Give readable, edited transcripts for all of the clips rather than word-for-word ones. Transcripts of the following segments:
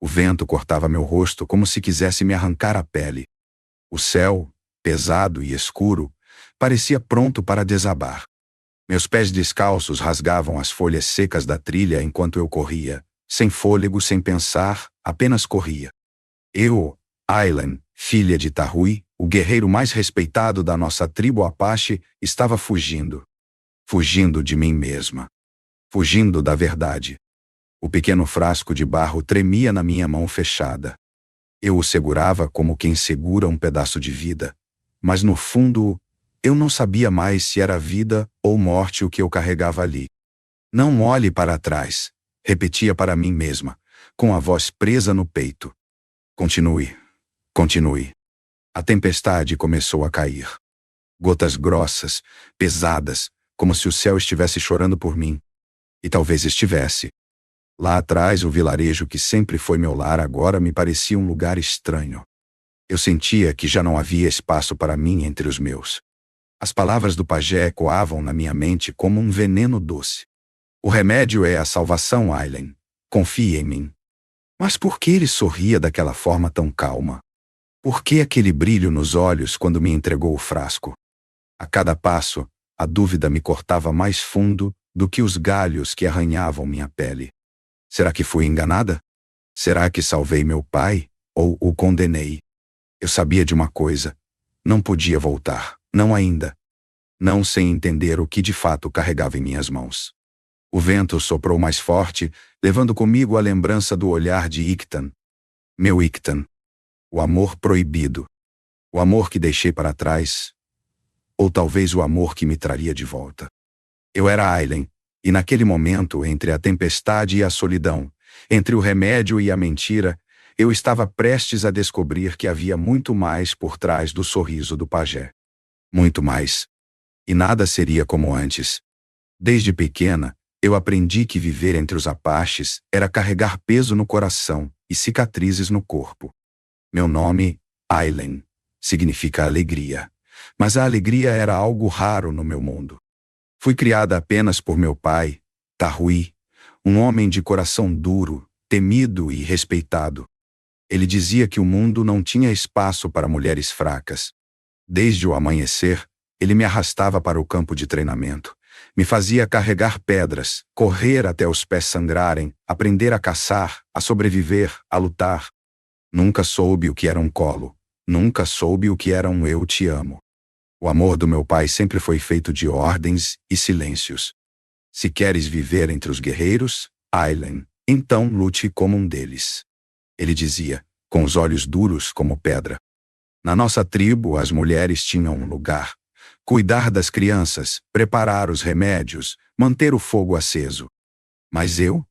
O vento cortava meu rosto como se quisesse me arrancar a pele. O céu, pesado e escuro, parecia pronto para desabar. Meus pés descalços rasgavam as folhas secas da trilha enquanto eu corria, sem fôlego, sem pensar, apenas corria. Eu, Aileen, filha de Tahui, o guerreiro mais respeitado da nossa tribo Apache, estava fugindo. Fugindo de mim mesma. Fugindo da verdade. O pequeno frasco de barro tremia na minha mão fechada. Eu o segurava como quem segura um pedaço de vida, mas no fundo, eu não sabia mais se era vida ou morte o que eu carregava ali. Não olhe para trás, repetia para mim mesma, com a voz presa no peito. Continue, continue. A tempestade começou a cair. Gotas grossas, pesadas, como se o céu estivesse chorando por mim. E talvez estivesse. Lá atrás, o vilarejo que sempre foi meu lar agora me parecia um lugar estranho. Eu sentia que já não havia espaço para mim entre os meus. As palavras do pajé ecoavam na minha mente como um veneno doce. O remédio é a salvação, Aileen. Confie em mim. Mas por que ele sorria daquela forma tão calma? Por que aquele brilho nos olhos quando me entregou o frasco? A cada passo, a dúvida me cortava mais fundo do que os galhos que arranhavam minha pele. Será que fui enganada? Será que salvei meu pai ou o condenei? Eu sabia de uma coisa. Não podia voltar, não ainda. Não sem entender o que de fato carregava em minhas mãos. O vento soprou mais forte, levando comigo a lembrança do olhar de Ictan. Meu Ictan. O amor proibido. O amor que deixei para trás. Ou talvez o amor que me traria de volta. Eu era Aileen, e naquele momento, entre a tempestade e a solidão, entre o remédio e a mentira, eu estava prestes a descobrir que havia muito mais por trás do sorriso do pajé. Muito mais. E nada seria como antes. Desde pequena, eu aprendi que viver entre os Apaches era carregar peso no coração e cicatrizes no corpo. Meu nome, Aileen, significa alegria. Mas a alegria era algo raro no meu mundo. Fui criada apenas por meu pai, Tahui, um homem de coração duro, temido e respeitado. Ele dizia que o mundo não tinha espaço para mulheres fracas. Desde o amanhecer, ele me arrastava para o campo de treinamento. Me fazia carregar pedras, correr até os pés sangrarem, aprender a caçar, a sobreviver, a lutar. Nunca soube o que era um colo. Nunca soube o que era um eu te amo. O amor do meu pai sempre foi feito de ordens e silêncios. Se queres viver entre os guerreiros, Aileen, então lute como um deles. Ele dizia, com os olhos duros como pedra. Na nossa tribo, as mulheres tinham um lugar. Cuidar das crianças, preparar os remédios, manter o fogo aceso. Mas eu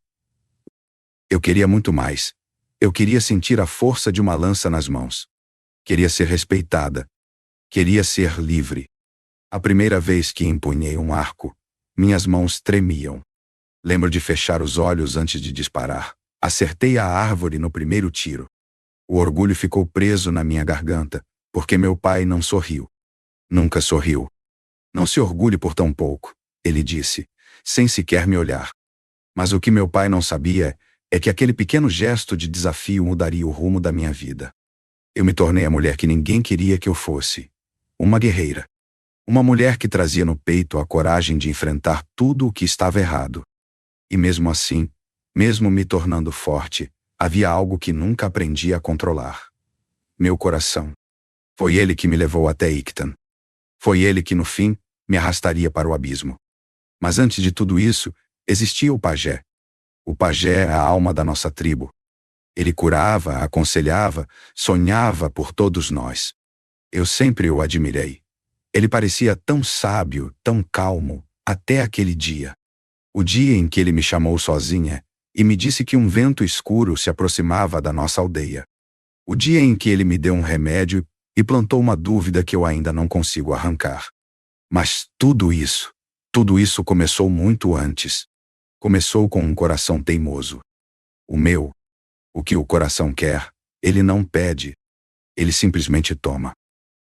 queria muito mais. Eu queria sentir a força de uma lança nas mãos. Queria ser respeitada. Queria ser livre. A primeira vez que empunhei um arco, minhas mãos tremiam. Lembro de fechar os olhos antes de disparar. Acertei a árvore no primeiro tiro. O orgulho ficou preso na minha garganta, porque meu pai não sorriu. Nunca sorriu. Não se orgulhe por tão pouco, ele disse, sem sequer me olhar. Mas o que meu pai não sabia é que aquele pequeno gesto de desafio mudaria o rumo da minha vida. Eu me tornei a mulher que ninguém queria que eu fosse. Uma guerreira. Uma mulher que trazia no peito a coragem de enfrentar tudo o que estava errado. E mesmo assim, mesmo me tornando forte, havia algo que nunca aprendi a controlar. Meu coração. Foi ele que me levou até Ictan. Foi ele que, no fim, me arrastaria para o abismo. Mas antes de tudo isso, existia o pajé. O pajé é a alma da nossa tribo. Ele curava, aconselhava, sonhava por todos nós. Eu sempre o admirei. Ele parecia tão sábio, tão calmo, até aquele dia. O dia em que ele me chamou sozinha e me disse que um vento escuro se aproximava da nossa aldeia. O dia em que ele me deu um remédio e plantou uma dúvida que eu ainda não consigo arrancar. Mas tudo isso começou muito antes. Começou com um coração teimoso. O meu. O que o coração quer, ele não pede. Ele simplesmente toma.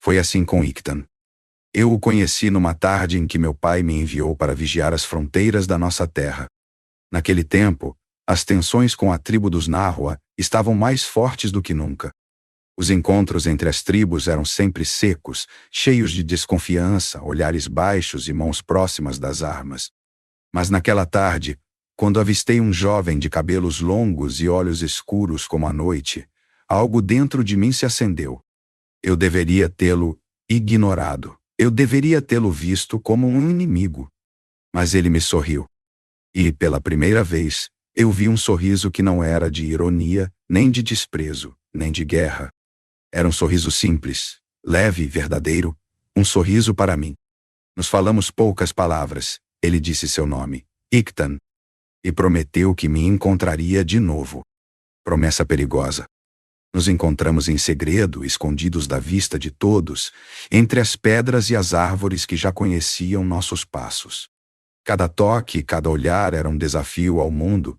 Foi assim com Ictan. Eu o conheci numa tarde em que meu pai me enviou para vigiar as fronteiras da nossa terra. Naquele tempo, As tensões com a tribo dos Nahua estavam mais fortes do que nunca. Os encontros entre as tribos eram sempre secos, cheios de desconfiança, olhares baixos e mãos próximas das armas. Mas naquela tarde, quando avistei um jovem de cabelos longos e olhos escuros como a noite, algo dentro de mim se acendeu. Eu deveria tê-lo ignorado. Eu deveria tê-lo visto como um inimigo. Mas ele me sorriu. E, pela primeira vez, eu vi um sorriso que não era de ironia, nem de desprezo, nem de guerra. Era um sorriso simples, leve e verdadeiro, um sorriso para mim. Nos falamos poucas palavras. Ele disse seu nome, Ictan, e prometeu que me encontraria de novo. Promessa perigosa. Nos encontramos em segredo, escondidos da vista de todos, entre as pedras e as árvores que já conheciam nossos passos. Cada toque, cada olhar era um desafio ao mundo.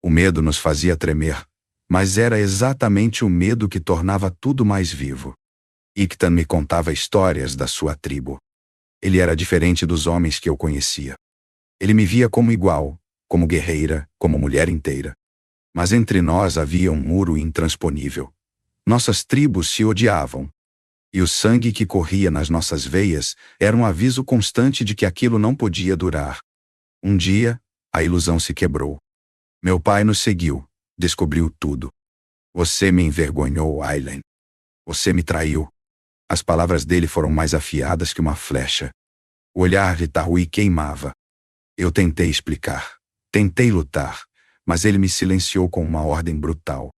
O medo nos fazia tremer, mas era exatamente o medo que tornava tudo mais vivo. Ictan me contava histórias da sua tribo. Ele era diferente dos homens que eu conhecia. Ele me via como igual, como guerreira, como mulher inteira. Mas entre nós havia um muro intransponível. Nossas tribos se odiavam. E o sangue que corria nas nossas veias era um aviso constante de que aquilo não podia durar. Um dia, a ilusão se quebrou. Meu pai nos seguiu, descobriu tudo. Você me envergonhou, Aileen. Você me traiu. As palavras dele foram mais afiadas que uma flecha. O olhar de Tahui queimava. Eu tentei explicar. Tentei lutar, mas ele me silenciou com uma ordem brutal.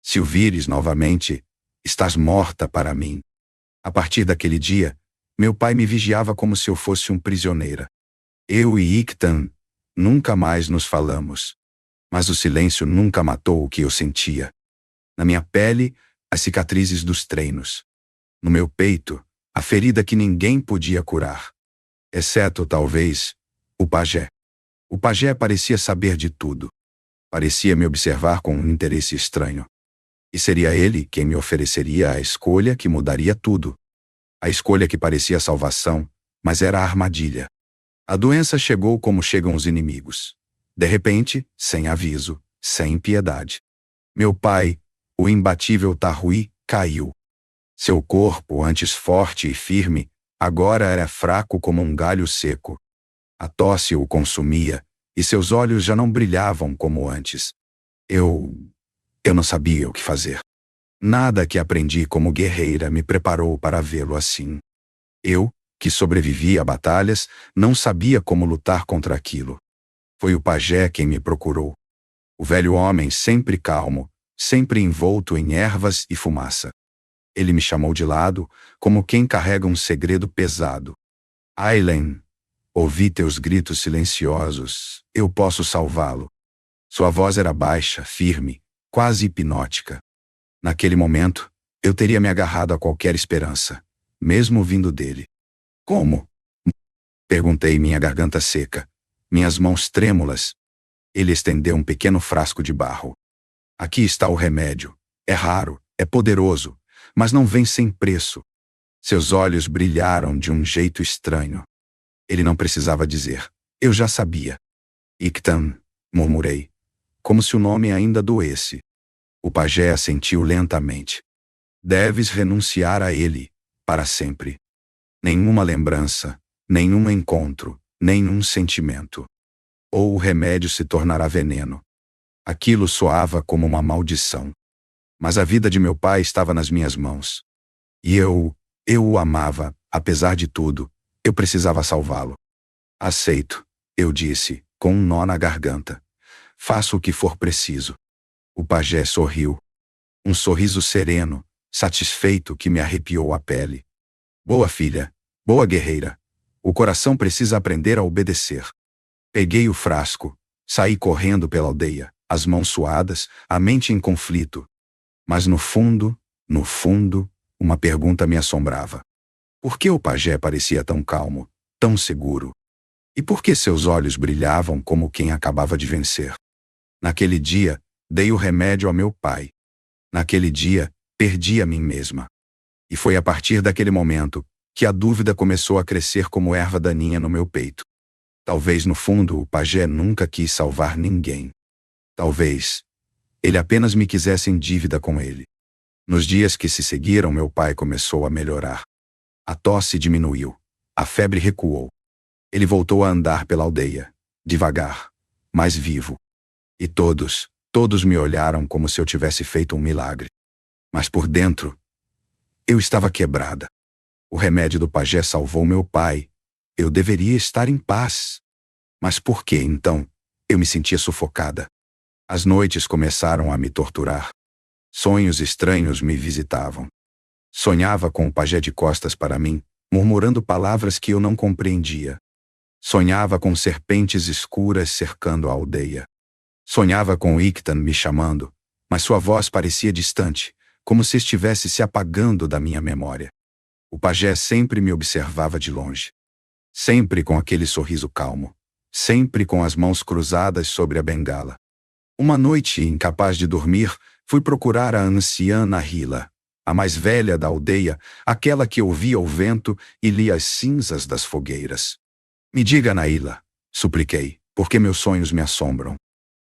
Se o vires novamente, estás morta para mim. A partir daquele dia, meu pai me vigiava como se eu fosse um prisioneira. Eu e Ictan nunca mais nos falamos. Mas o silêncio nunca matou o que eu sentia. Na minha pele, as cicatrizes dos treinos. No meu peito, a ferida que ninguém podia curar. Exceto, talvez, o pajé. O pajé parecia saber de tudo. Parecia me observar com um interesse estranho. E seria ele quem me ofereceria a escolha que mudaria tudo. A escolha que parecia salvação, mas era a armadilha. A doença chegou como chegam os inimigos. De repente, sem aviso, sem piedade. Meu pai, o imbatível Tahui, caiu. Seu corpo, antes forte e firme, agora era fraco como um galho seco. A tosse o consumia, e seus olhos já não brilhavam como antes. Eu não sabia o que fazer. Nada que aprendi como guerreira me preparou para vê-lo assim. Eu, que sobrevivi a batalhas, não sabia como lutar contra aquilo. Foi o pajé quem me procurou. O velho homem sempre calmo, sempre envolto em ervas e fumaça. Ele me chamou de lado, como quem carrega um segredo pesado. Aileen, ouvi teus gritos silenciosos, eu posso salvá-lo. Sua voz era baixa, firme, quase hipnótica. Naquele momento, eu teria me agarrado a qualquer esperança, mesmo vindo dele. Como? Perguntei, minha garganta seca, minhas mãos trêmulas. Ele estendeu um pequeno frasco de barro. Aqui está o remédio. É raro, é poderoso, mas não vem sem preço. Seus olhos brilharam de um jeito estranho. Ele não precisava dizer. Eu já sabia. Ictan, murmurei, como se o nome ainda doesse. O pajé assentiu lentamente. Deves renunciar a ele, para sempre. Nenhuma lembrança, nenhum encontro, nenhum sentimento. Ou o remédio se tornará veneno. Aquilo soava como uma maldição. Mas a vida de meu pai estava nas minhas mãos. E eu o amava, apesar de tudo, eu precisava salvá-lo. Aceito, eu disse, com um nó na garganta. Faço o que for preciso. O pajé sorriu. Um sorriso sereno, satisfeito que me arrepiou a pele. Boa filha, boa guerreira. O coração precisa aprender a obedecer. Peguei o frasco, saí correndo pela aldeia, as mãos suadas, a mente em conflito. Mas no fundo, uma pergunta me assombrava. Por que o pajé parecia tão calmo, tão seguro? E por que seus olhos brilhavam como quem acabava de vencer? Naquele dia, dei o remédio ao meu pai. Naquele dia, perdi a mim mesma. E foi a partir daquele momento que a dúvida começou a crescer como erva daninha no meu peito. Talvez no fundo o pajé nunca quis salvar ninguém. Talvez ele apenas me quisesse em dívida com ele. Nos dias que se seguiram, meu pai começou a melhorar. A tosse diminuiu. A febre recuou. Ele voltou a andar pela aldeia, devagar, mais vivo. E todos me olharam como se eu tivesse feito um milagre. Mas por dentro, eu estava quebrada. O remédio do pajé salvou meu pai. Eu deveria estar em paz. Mas por que, então, eu me sentia sufocada? As noites começaram a me torturar. Sonhos estranhos me visitavam. Sonhava com o pajé de costas para mim, murmurando palavras que eu não compreendia. Sonhava com serpentes escuras cercando a aldeia. Sonhava com Ictan me chamando, mas sua voz parecia distante, como se estivesse se apagando da minha memória. O pajé sempre me observava de longe. Sempre com aquele sorriso calmo. Sempre com as mãos cruzadas sobre a bengala. Uma noite, incapaz de dormir, fui procurar a anciã Nahila, a mais velha da aldeia, aquela que ouvia o vento e lia as cinzas das fogueiras. Me diga, Nahila, supliquei, por que meus sonhos me assombram?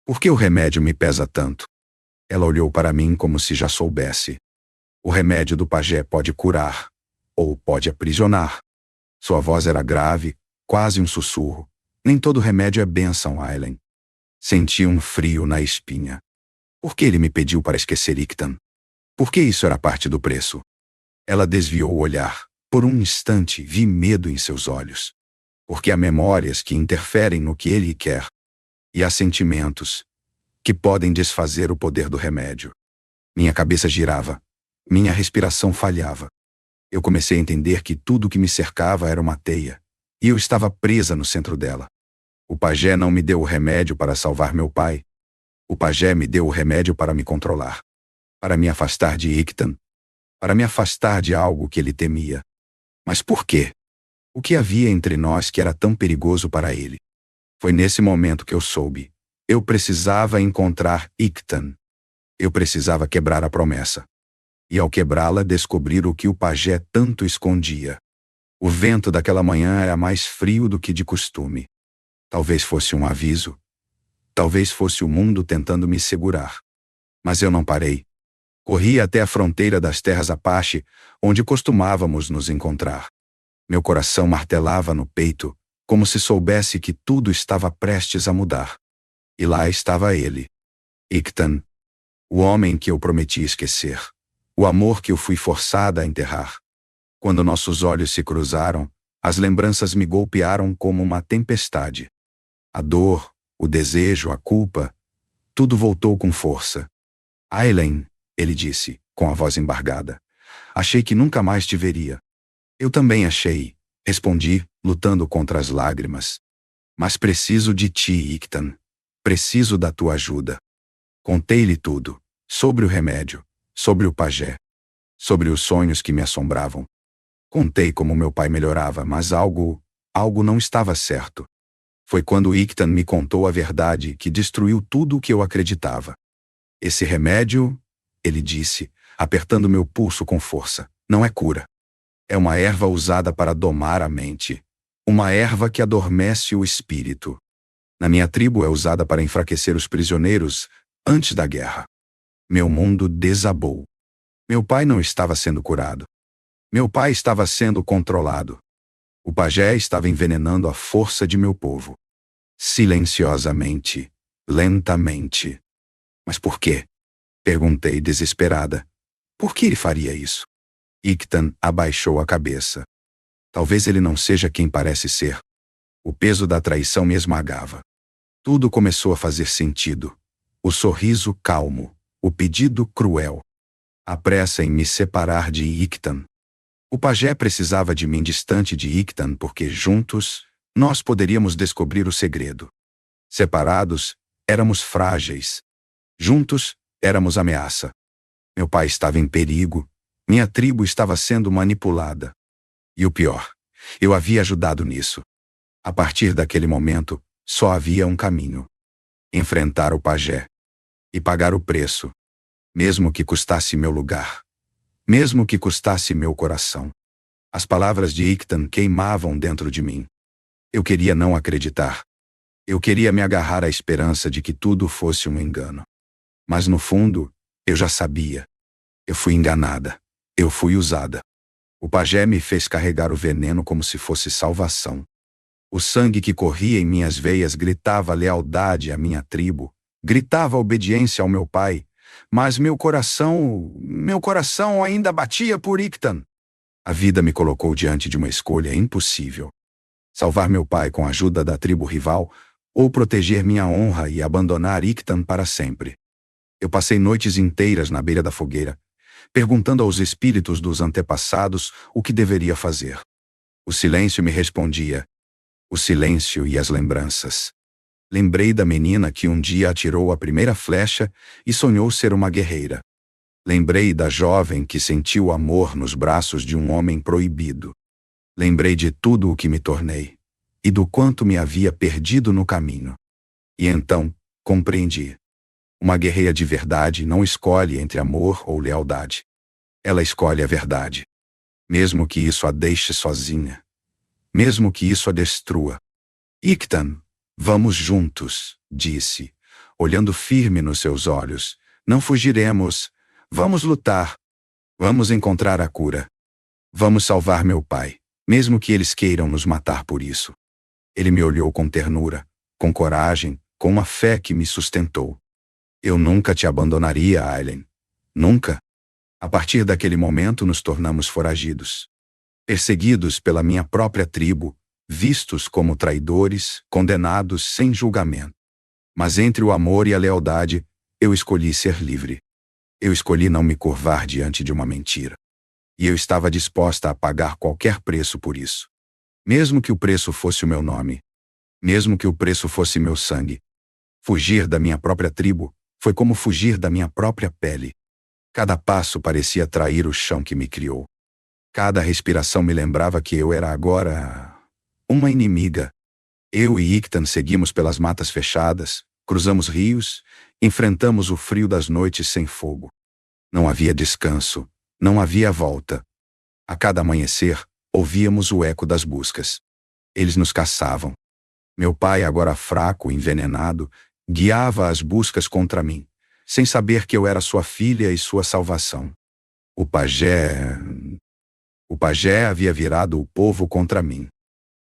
Por que o remédio me pesa tanto? Ela olhou para mim como se já soubesse. O remédio do pajé pode curar, ou pode aprisionar. Sua voz era grave, quase um sussurro. Nem todo remédio é bênção, Aileen. Senti um frio na espinha. Por que ele me pediu para esquecer Ictan? Por que isso era parte do preço? Ela desviou o olhar. Por um instante vi medo em seus olhos. Porque há memórias que interferem no que ele quer. E há sentimentos que podem desfazer o poder do remédio. Minha cabeça girava. Minha respiração falhava. Eu comecei a entender que tudo o que me cercava era uma teia. E eu estava presa no centro dela. O pajé não me deu o remédio para salvar meu pai. O pajé me deu o remédio para me controlar. Para me afastar de Ictan. Para me afastar de algo que ele temia. Mas por quê? O que havia entre nós que era tão perigoso para ele? Foi nesse momento que eu soube. Eu precisava encontrar Ictan. Eu precisava quebrar a promessa. E ao quebrá-la, descobrir o que o pajé tanto escondia. O vento daquela manhã era mais frio do que de costume. Talvez fosse um aviso. Talvez fosse o mundo tentando me segurar. Mas eu não parei. Corri até a fronteira das terras Apache, onde costumávamos nos encontrar. Meu coração martelava no peito, como se soubesse que tudo estava prestes a mudar. E lá estava ele. Ictan. O homem que eu prometi esquecer. O amor que eu fui forçada a enterrar. Quando nossos olhos se cruzaram, as lembranças me golpearam como uma tempestade. A dor, o desejo, a culpa, tudo voltou com força. Aileen, ele disse, com a voz embargada. Achei que nunca mais te veria. Eu também achei, respondi, lutando contra as lágrimas. Mas preciso de ti, Ictan. Preciso da tua ajuda. Contei-lhe tudo, sobre o remédio, sobre o pajé, sobre os sonhos que me assombravam. Contei como meu pai melhorava, mas algo não estava certo. Foi quando Ictan me contou a verdade que destruiu tudo o que eu acreditava. Esse remédio, ele disse, apertando meu pulso com força, não é cura. É uma erva usada para domar a mente. Uma erva que adormece o espírito. Na minha tribo é usada para enfraquecer os prisioneiros antes da guerra. Meu mundo desabou. Meu pai não estava sendo curado. Meu pai estava sendo controlado. O pajé estava envenenando a força de meu povo. Silenciosamente, lentamente. Mas por quê? Perguntei desesperada. Por que ele faria isso? Ictan abaixou a cabeça. Talvez ele não seja quem parece ser. O peso da traição me esmagava. Tudo começou a fazer sentido. O sorriso calmo, o pedido cruel. A pressa em me separar de Ictan. O pajé precisava de mim distante de Ictan porque juntos, nós poderíamos descobrir o segredo. Separados, éramos frágeis. Juntos, éramos ameaça. Meu pai estava em perigo. Minha tribo estava sendo manipulada. E o pior, eu havia ajudado nisso. A partir daquele momento, só havia um caminho. Enfrentar o pajé. E pagar o preço. Mesmo que custasse meu lugar. Mesmo que custasse meu coração. As palavras de Ictan queimavam dentro de mim. Eu queria não acreditar. Eu queria me agarrar à esperança de que tudo fosse um engano. Mas no fundo, eu já sabia. Eu fui enganada. Eu fui usada. O pajé me fez carregar o veneno como se fosse salvação. O sangue que corria em minhas veias gritava lealdade à minha tribo, gritava obediência ao meu pai, mas meu coração ainda batia por Ictan. A vida me colocou diante de uma escolha impossível. Salvar meu pai com a ajuda da tribo rival ou proteger minha honra e abandonar Ictan para sempre. Eu passei noites inteiras na beira da fogueira, perguntando aos espíritos dos antepassados o que deveria fazer. O silêncio me respondia. O silêncio e as lembranças. Lembrei da menina que um dia atirou a primeira flecha e sonhou ser uma guerreira. Lembrei da jovem que sentiu amor nos braços de um homem proibido. Lembrei de tudo o que me tornei e do quanto me havia perdido no caminho. E então, compreendi. Uma guerreira de verdade não escolhe entre amor ou lealdade. Ela escolhe a verdade. Mesmo que isso a deixe sozinha. Mesmo que isso a destrua. Ictan, vamos juntos, disse, olhando firme nos seus olhos. Não fugiremos. Vamos lutar. Vamos encontrar a cura. Vamos salvar meu pai, mesmo que eles queiram nos matar por isso. Ele me olhou com ternura, com coragem, com uma fé que me sustentou. Eu nunca te abandonaria, Aileen. Nunca. A partir daquele momento nos tornamos foragidos. Perseguidos pela minha própria tribo, vistos como traidores, condenados sem julgamento. Mas entre o amor e a lealdade, eu escolhi ser livre. Eu escolhi não me curvar diante de uma mentira. E eu estava disposta a pagar qualquer preço por isso. Mesmo que o preço fosse o meu nome. Mesmo que o preço fosse meu sangue. Fugir da minha própria tribo foi como fugir da minha própria pele. Cada passo parecia trair o chão que me criou. Cada respiração me lembrava que eu era agora uma inimiga. Eu e Ictan seguimos pelas matas fechadas, cruzamos rios, enfrentamos o frio das noites sem fogo. Não havia descanso, não havia volta. A cada amanhecer, ouvíamos o eco das buscas. Eles nos caçavam. Meu pai, agora fraco, envenenado, guiava as buscas contra mim, sem saber que eu era sua filha e sua salvação. O pajé havia virado o povo contra mim.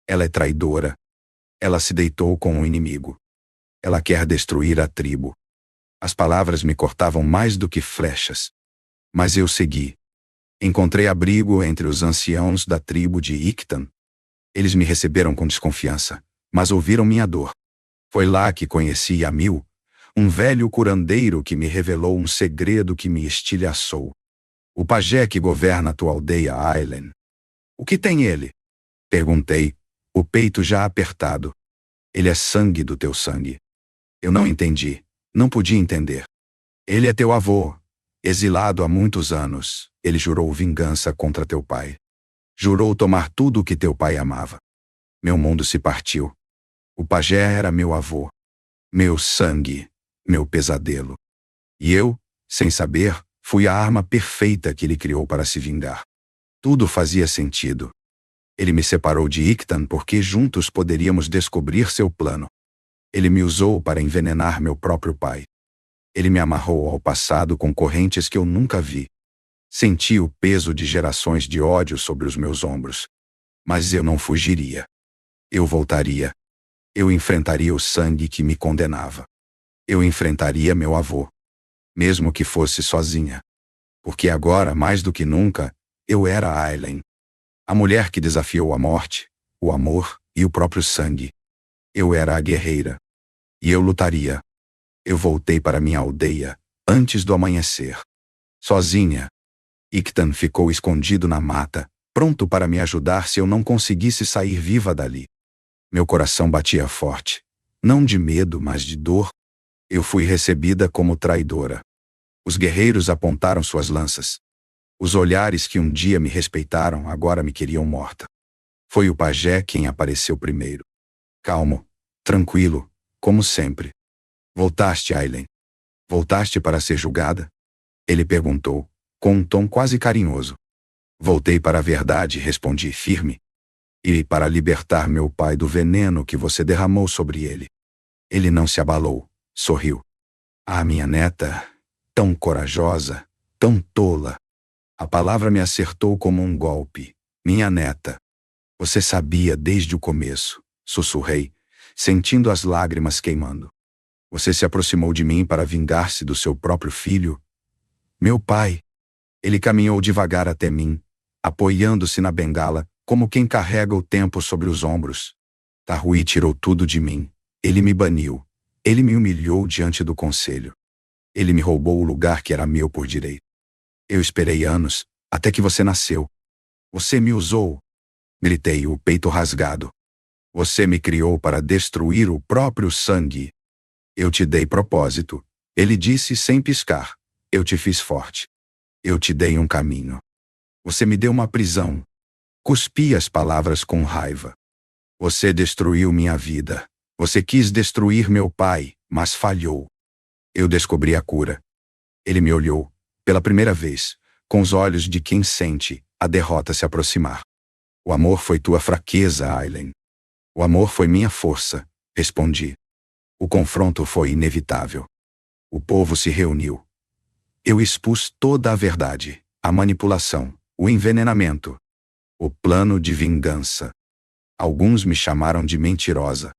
Ela é traidora. Ela se deitou com o inimigo. Ela quer destruir a tribo. As palavras me cortavam mais do que flechas. Mas eu segui. Encontrei abrigo entre os anciãos da tribo de Ictan. Eles me receberam com desconfiança, mas ouviram minha dor. Foi lá que conheci Yamil, um velho curandeiro que me revelou um segredo que me estilhaçou. O pajé que governa a tua aldeia, Aileen. O que tem ele? Perguntei, o peito já apertado. Ele é sangue do teu sangue. Eu não entendi, não podia entender. Ele é teu avô, exilado há muitos anos. Ele jurou vingança contra teu pai. Jurou tomar tudo o que teu pai amava. Meu mundo se partiu. O pajé era meu avô. Meu sangue, meu pesadelo. E eu, sem saber, fui a arma perfeita que ele criou para se vingar. Tudo fazia sentido. Ele me separou de Ictan porque juntos poderíamos descobrir seu plano. Ele me usou para envenenar meu próprio pai. Ele me amarrou ao passado com correntes que eu nunca vi. Senti o peso de gerações de ódio sobre os meus ombros. Mas eu não fugiria. Eu voltaria. Eu enfrentaria o sangue que me condenava. Eu enfrentaria meu avô. Mesmo que fosse sozinha. Porque agora, mais do que nunca, eu era Aileen. A mulher que desafiou a morte, o amor e o próprio sangue. Eu era a guerreira. E eu lutaria. Eu voltei para minha aldeia, antes do amanhecer. Sozinha. Ictan ficou escondido na mata, pronto para me ajudar se eu não conseguisse sair viva dali. Meu coração batia forte. Não de medo, mas de dor. Eu fui recebida como traidora. Os guerreiros apontaram suas lanças. Os olhares que um dia me respeitaram agora me queriam morta. Foi o pajé quem apareceu primeiro. Calmo, tranquilo, como sempre. Voltaste, Aileen. Voltaste para ser julgada? Ele perguntou, com um tom quase carinhoso. Voltei para a verdade, respondi firme. E para libertar meu pai do veneno que você derramou sobre ele. Ele não se abalou, sorriu. Ah, minha neta, tão corajosa, tão tola. A palavra me acertou como um golpe. Minha neta. Você sabia desde o começo, sussurrei, sentindo as lágrimas queimando. Você se aproximou de mim para vingar-se do seu próprio filho? Meu pai. Ele caminhou devagar até mim, apoiando-se na bengala, como quem carrega o tempo sobre os ombros. Tarrui tirou tudo de mim. Ele me baniu. Ele me humilhou diante do conselho. Ele me roubou o lugar que era meu por direito. Eu esperei anos, até que você nasceu. Você me usou. Gritei, o peito rasgado. Você me criou para destruir o próprio sangue. Eu te dei propósito. Ele disse sem piscar. Eu te fiz forte. Eu te dei um caminho. Você me deu uma prisão. Cuspi as palavras com raiva. Você destruiu minha vida. Você quis destruir meu pai, mas falhou. Eu descobri a cura. Ele me olhou, pela primeira vez, com os olhos de quem sente a derrota se aproximar. O amor foi tua fraqueza, Aileen. O amor foi minha força, respondi. O confronto foi inevitável. O povo se reuniu. Eu expus toda a verdade, a manipulação, o envenenamento, o plano de vingança. Alguns me chamaram de mentirosa.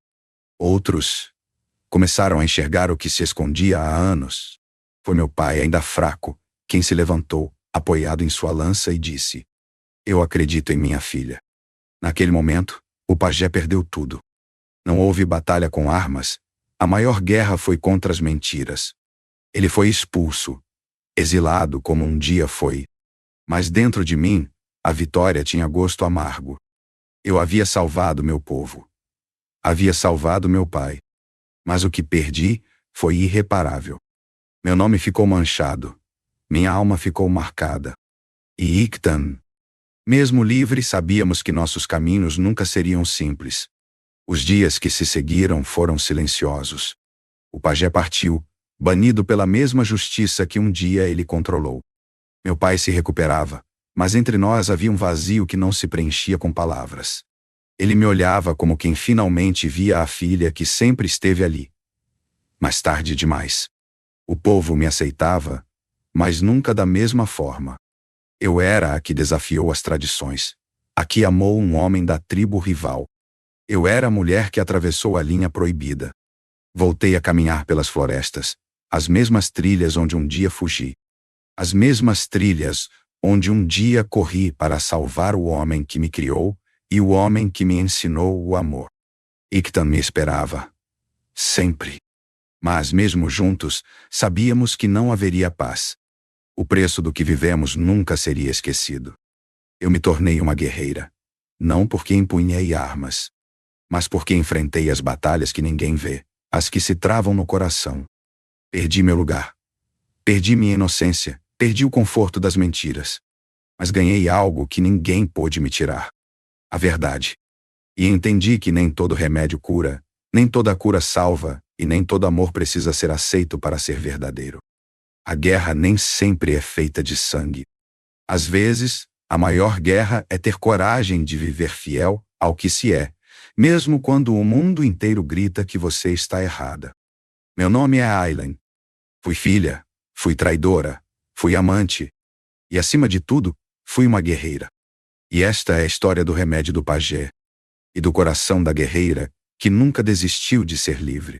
Outros começaram a enxergar o que se escondia há anos. Foi meu pai, ainda fraco, quem se levantou, apoiado em sua lança, e disse: Eu acredito em minha filha. Naquele momento, o pajé perdeu tudo. Não houve batalha com armas. A maior guerra foi contra as mentiras. Ele foi expulso, exilado como um dia foi. Mas dentro de mim, a vitória tinha gosto amargo. Eu havia salvado meu povo. Havia salvado meu pai. Mas o que perdi foi irreparável. Meu nome ficou manchado. Minha alma ficou marcada. E Ictan. Mesmo livre, sabíamos que nossos caminhos nunca seriam simples. Os dias que se seguiram foram silenciosos. O pajé partiu, banido pela mesma justiça que um dia ele controlou. Meu pai se recuperava, mas entre nós havia um vazio que não se preenchia com palavras. Ele me olhava como quem finalmente via a filha que sempre esteve ali. Mais tarde demais. O povo me aceitava, mas nunca da mesma forma. Eu era a que desafiou as tradições, a que amou um homem da tribo rival. Eu era a mulher que atravessou a linha proibida. Voltei a caminhar pelas florestas, as mesmas trilhas onde um dia fugi. As mesmas trilhas onde um dia corri para salvar o homem que me criou e o homem que me ensinou o amor. Ictan me esperava. Sempre. Mas mesmo juntos, sabíamos que não haveria paz. O preço do que vivemos nunca seria esquecido. Eu me tornei uma guerreira. Não porque empunhei armas, mas porque enfrentei as batalhas que ninguém vê, as que se travam no coração. Perdi meu lugar. Perdi minha inocência, perdi o conforto das mentiras. Mas ganhei algo que ninguém pôde me tirar. A verdade. E entendi que nem todo remédio cura, nem toda cura salva, e nem todo amor precisa ser aceito para ser verdadeiro. A guerra nem sempre é feita de sangue. Às vezes, a maior guerra é ter coragem de viver fiel ao que se é, mesmo quando o mundo inteiro grita que você está errada. Meu nome é Aileen. Fui filha, fui traidora, fui amante. E acima de tudo, fui uma guerreira. E esta é a história do remédio do pajé. E do coração da guerreira, que nunca desistiu de ser livre.